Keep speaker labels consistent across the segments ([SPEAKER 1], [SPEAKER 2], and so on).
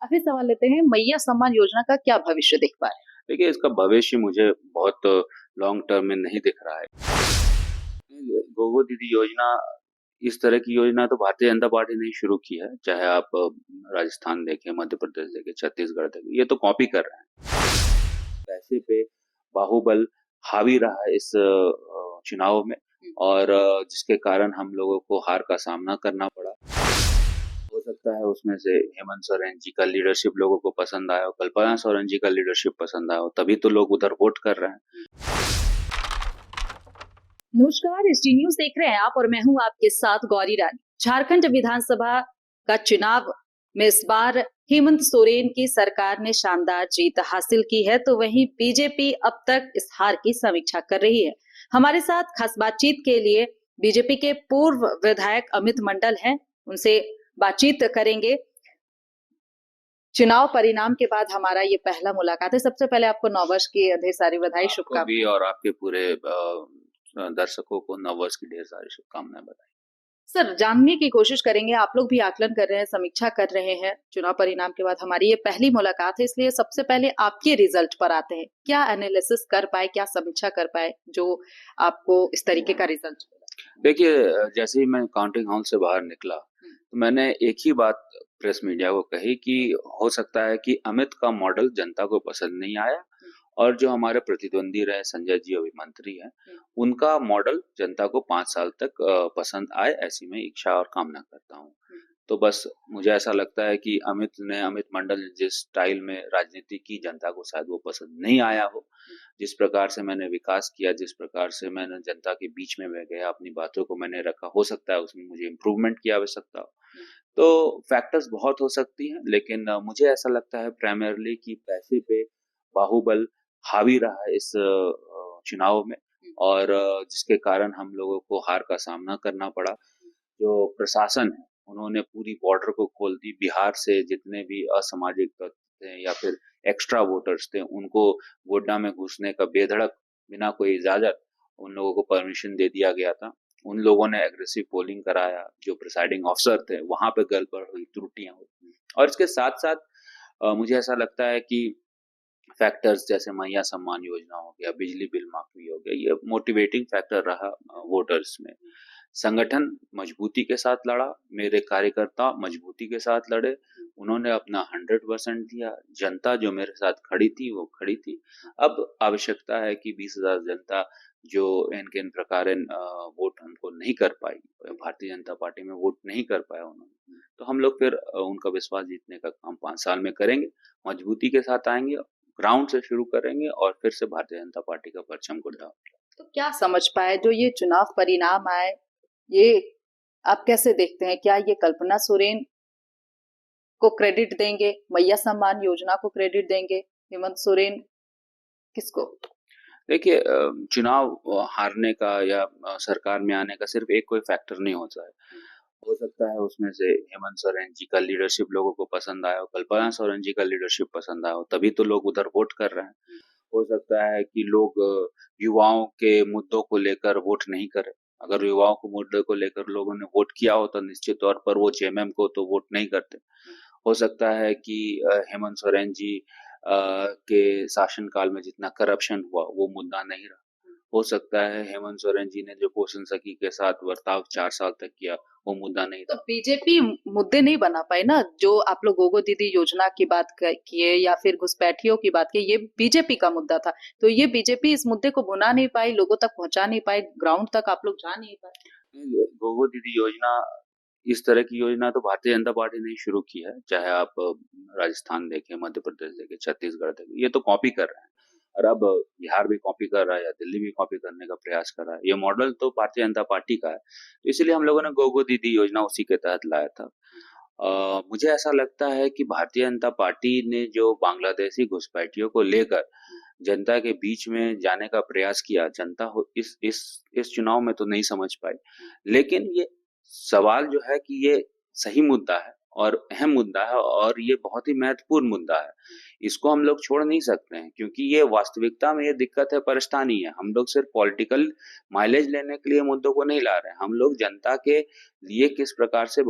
[SPEAKER 1] आखिरी सवाल लेते हैं, मैया सम्मान योजना का क्या भविष्य दिख पा रहा है?
[SPEAKER 2] देखिए, इसका भविष्य मुझे बहुत लॉन्ग टर्म में नहीं दिख रहा है। गोगो दीदी योजना, इस तरह की योजना तो भारतीय जनता पार्टी ने ही शुरू की है। चाहे आप राजस्थान देखें, मध्य प्रदेश देखें, छत्तीसगढ़ देखें, ये तो कॉपी कर रहे हैं। पैसे पे बाहुबल हावी रहा है इस चुनाव में, और जिसके कारण हम लोगों को हार का सामना करना पड़ा। हो सकता है उसमें से हेमंत सोरेन जी का लीडरशिप लोगों को पसंद आया हो, कल्पना सोरेन जी का लीडरशिप पसंद आया हो, तभी तो लोग उधर वोट कर रहे हैं।
[SPEAKER 1] नमस्कार, एसटी न्यूज देख रहे हैं आप और मैं हूं आपके साथ गौरी रानी। झारखंड विधानसभा का चुनाव में इस बार हेमंत सोरेन की सरकार ने शानदार जीत हासिल की है, तो वहीं बीजेपी अब तक इस हार की समीक्षा कर रही है। हमारे साथ खास बातचीत के लिए बीजेपी के पूर्व विधायक अमित मंडल हैं, उनसे बातचीत करेंगे। चुनाव परिणाम के बाद हमारा ये पहला मुलाकात है। सबसे पहले आपको नववर्ष की ढेर सारी बधाई,
[SPEAKER 2] आपको
[SPEAKER 1] शुभकामनाएं।
[SPEAKER 2] भी और आपके पूरे दर्शकों को नववर्ष की ढेर सारी शुभकामनाएं बताएं।
[SPEAKER 1] सर, जानने की कोशिश करेंगे, आप लोग भी आकलन कर रहे हैं, समीक्षा कर रहे हैं चुनाव परिणाम के बाद। हमारी ये पहली मुलाकात है, इसलिए सबसे पहले आपके रिजल्ट पर आते हैं। क्या एनालिसिस कर पाए, क्या समीक्षा कर पाए जो आपको इस तरीके का रिजल्ट मिला?
[SPEAKER 2] देखिए, जैसे ही मैं काउंटिंग हॉल से बाहर निकला तो मैंने एक ही बात प्रेस मीडिया को कही कि हो सकता है कि अमित का मॉडल जनता को पसंद नहीं आया, और जो हमारे प्रतिद्वंदी रहे संजय जी अभी मंत्री हैं, उनका मॉडल जनता को 5 साल तक पसंद आए, ऐसी मैं इच्छा और कामना करता हूँ। तो बस मुझे ऐसा लगता है कि अमित मंडल ने जिस स्टाइल में राजनीति की, जनता को शायद वो पसंद नहीं आया हो। जिस प्रकार से मैंने विकास किया, जिस प्रकार से मैंने जनता के बीच में मैं गया, अपनी बातों को मैंने रखा, हो सकता है उसमें मुझे इम्प्रूवमेंट की आवश्यकता हो। तो फैक्टर्स बहुत हो सकती हैं, लेकिन मुझे ऐसा लगता है प्राइमरली कि पैसे पे बाहुबल हावी रहा है इस चुनाव में, और जिसके कारण हम लोगों को हार का सामना करना पड़ा। जो प्रशासन है, उन्होंने पूरी बॉर्डर को खोल दी। बिहार से जितने भी असामाजिक तत्व थे या फिर एक्स्ट्रा वोटर्स थे, उनको गोड्डा में घुसने का बेधड़क, बिना कोई इजाजत उन लोगों को परमिशन दे दिया गया था। उन लोगों ने एग्रेसिव पोलिंग कराया, जो प्रिसाइडिंग ऑफिसर थे वहां पे गड़बड़ हुई, त्रुटियां हुई। और इसके साथ साथ मुझे ऐसा लगता है कि फैक्टर्स जैसे मैया सम्मान योजना हो गया, बिजली बिल माफी हो गया, ये मोटिवेटिंग फैक्टर रहा वोटर्स में। संगठन मजबूती के साथ लड़ा, मेरे कार्यकर्ता मजबूती के साथ लड़े, उन्होंने अपना 100% दिया। जनता जो मेरे साथ खड़ी थी वो खड़ी थी। अब आवश्यकता है कि 20,000 जनता जो इन प्रकार वोट हमको नहीं कर पाई, भारतीय जनता पार्टी में वोट नहीं कर पाया उन्होंने, तो हम लोग फिर उनका विश्वास जीतने का काम 5 साल में करेंगे, मजबूती के साथ आएंगे, ग्राउंड से शुरू करेंगे और फिर से भारतीय जनता पार्टी का परचम गुड्डा।
[SPEAKER 1] तो क्या समझ पाए जो ये चुनाव परिणाम आए, ये आप कैसे देखते हैं? क्या ये कल्पना सोरेन को क्रेडिट देंगे, मैया सम्मान योजना को क्रेडिट देंगे, हेमंत सोरेन, किसको?
[SPEAKER 2] देखिए, चुनाव हारने का या सरकार में आने का सिर्फ एक कोई फैक्टर नहीं होता है। हो सकता है उसमें से हेमंत सोरेन जी का लीडरशिप लोगों को पसंद आया हो, कल्पना सोरेन जी का लीडरशिप पसंद आया हो, तभी तो लोग उधर वोट कर रहे हैं। हो सकता है कि लोग युवाओं के मुद्दों को लेकर वोट नहीं करें। अगर युवाओं को मुद्दे को लेकर लोगों ने वोट किया हो तो निश्चित तौर पर वो जेएमएम को तो वोट नहीं करते। हो सकता है कि हेमंत सोरेन जी के शासनकाल में जितना करप्शन हुआ वो मुद्दा नहीं रहा। हो सकता है हेमंत सोरेन जी ने जो पोषण सखी के साथ बर्ताव 4 साल तक किया वो मुद्दा नहीं
[SPEAKER 1] तो
[SPEAKER 2] था।
[SPEAKER 1] बीजेपी मुद्दे नहीं बना पाई ना, जो आप लोग गोगो दीदी योजना की बात किए या फिर घुसपैठियों की बात की, ये बीजेपी का मुद्दा था। तो ये बीजेपी इस मुद्दे को भुना नहीं पाई, लोगों तक पहुंचा नहीं पाई, ग्राउंड तक आप लोग जा नहीं पाए।
[SPEAKER 2] गोगो दीदी योजना, इस तरह की योजना तो भारतीय जनता पार्टी ने ही शुरू की है। चाहे आप राजस्थान देखें, मध्य प्रदेश देखें, छत्तीसगढ़ देखें, ये तो कॉपी कर रहे हैं। और अब बिहार भी कॉपी कर रहा है या दिल्ली भी कॉपी करने का प्रयास कर रहा है। ये मॉडल तो भारतीय जनता पार्टी का है, तो इसलिए हम लोगों ने गोगो दीदी योजना उसी के तहत लाया था। मुझे ऐसा लगता है कि भारतीय जनता पार्टी ने जो बांग्लादेशी घुसपैठियों को लेकर जनता के बीच में जाने का प्रयास किया, जनता इस चुनाव में तो नहीं समझ पाई। लेकिन ये सवाल जो है कि ये सही मुद्दा है और अहम मुद्दा है, और ये बहुत ही महत्वपूर्ण मुद्दा है। इसको हम लोग छोड़ नहीं सकते हैं, क्योंकि ये वास्तविकता में ये दिक्कत है, परेशानी है। हम लोग सिर्फ पॉलिटिकल माइलेज लेने के लिए मुद्दों को नहीं ला रहे हैं। हम लोग जनता के लिए किस प्रकार से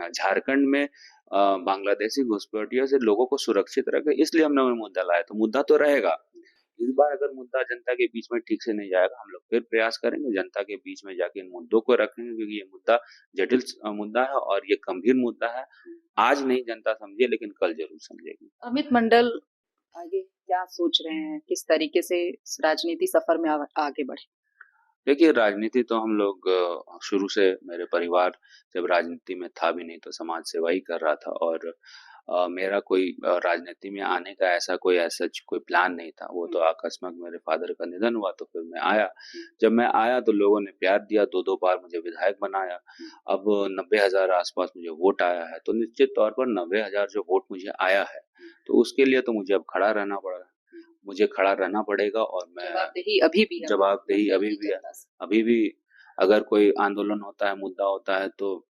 [SPEAKER 2] झारखंड में बांग्लादेशी घुसपैठियों से लोगों को सुरक्षित रखे, इसलिए हमने वो मुद्दा लाया। तो मुद्दा तो रहेगा। इस बार अगर मुद्दा जनता के बीच में ठीक से नहीं जाएगा, हम लोग फिर प्रयास करेंगे, जनता के बीच में जाके इन मुद्दों को रखेंगे, क्योंकि ये मुद्दा जटिल मुद्दा है और ये गंभीर मुद्दा है। आज नहीं जनता समझे, लेकिन कल जरूर समझेगी।
[SPEAKER 1] अमित मंडल आगे क्या सोच रहे हैं, किस तरीके से इस राजनीति सफर में आगे बढ़े?
[SPEAKER 2] देखिए, राजनीति तो हम लोग शुरू से, मेरे परिवार जब राजनीति में था भी नहीं तो समाज सेवा ही कर रहा था, और मेरा कोई राजनीति में आने का ऐसा कोई प्लान नहीं था। वो तो आकस्मिक मेरे फादर का निधन हुआ तो फिर मैं आया। जब मैं आया तो लोगों ने प्यार दिया, 2-2 बार मुझे विधायक बनाया। अब 90,000 आसपास मुझे वोट आया है, तो निश्चित तौर पर 90,000 जो वोट मुझे आया है, तो उसके लिए तो मुझे अब खड़ा रहना पड़ा है। मुझे खड़ा रहना पड़ेगा, और मैं
[SPEAKER 1] जवाबदेही अभी भी है।
[SPEAKER 2] जवाबदेही अभी भी है। अभी भी अगर कोई आंदोलन होता है, मुद्दा होता है, तो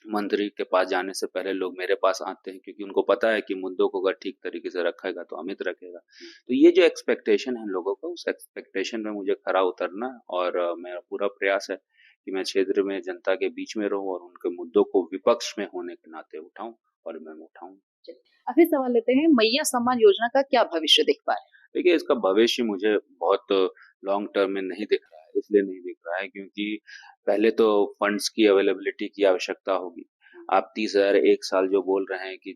[SPEAKER 2] मंत्री के पास जाने से पहले लोग मेरे पास आते हैं, क्योंकि उनको पता है कि मुद्दों को अगर ठीक तरीके से रखेगा तो अमित रखेगा। तो ये जो एक्सपेक्टेशन है लोगों को, उस एक्सपेक्टेशन में मुझे खरा उतरना है, और मेरा पूरा प्रयास है कि मैं क्षेत्र में जनता के बीच में रहूं और उनके मुद्दों को विपक्ष में होने के नाते उठाऊं, और मैं उठाऊं।
[SPEAKER 1] अभी सवाल लेते हैं, मैया सम्मान योजना का क्या भविष्य दिख पा रहा है?
[SPEAKER 2] देखिए, इसका भविष्य मुझे बहुत लॉन्ग टर्म में नहीं दिख रहा है। इसलिए नहीं दिख रहा है क्योंकि पहले तो फंड्स की अवेलेबिलिटी की आवश्यकता होगी। आप 30,000 एक साल जो बोल रहे हैं कि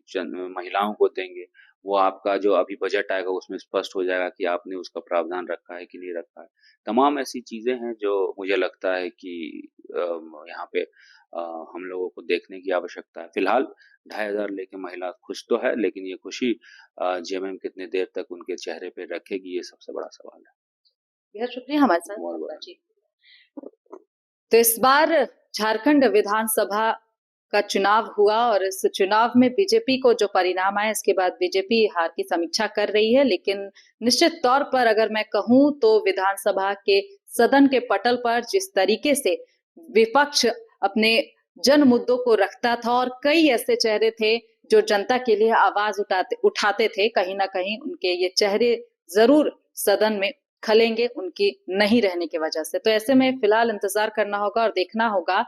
[SPEAKER 2] महिलाओं को देंगे, वो आपका जो अभी बजट आएगा उसमें स्पष्ट हो जाएगा कि आपने उसका प्रावधान रखा है कि नहीं रखा है। तमाम ऐसी चीजें हैं जो मुझे लगता है कि यहाँ पे हम लोगों को देखने की आवश्यकता है। फिलहाल 2,500 लेके महिला खुश तो है, लेकिन ये खुशी जेएमएम कितनी देर तक उनके चेहरे पे रखेगी, ये सबसे बड़ा सवाल है।
[SPEAKER 1] बेहद शुक्रिया हमारे साथ बातचीत। तो इस बार झारखंड विधानसभा का चुनाव हुआ, और इस चुनाव में बीजेपी को जो परिणाम आए, इसके बाद बीजेपी हार की समीक्षा कर रही है। लेकिन निश्चित तौर पर अगर मैं कहूं तो विधानसभा के सदन के पटल पर जिस तरीके से विपक्ष अपने जन मुद्दों को रखता था, और कई ऐसे चेहरे थे जो जनता के लिए आवाज उठाते थे, कहीं ना कहीं उनके ये चेहरे जरूर सदन में खलेंगे उनकी नहीं रहने की वजह से। तो ऐसे में फिलहाल इंतजार करना होगा और देखना होगा।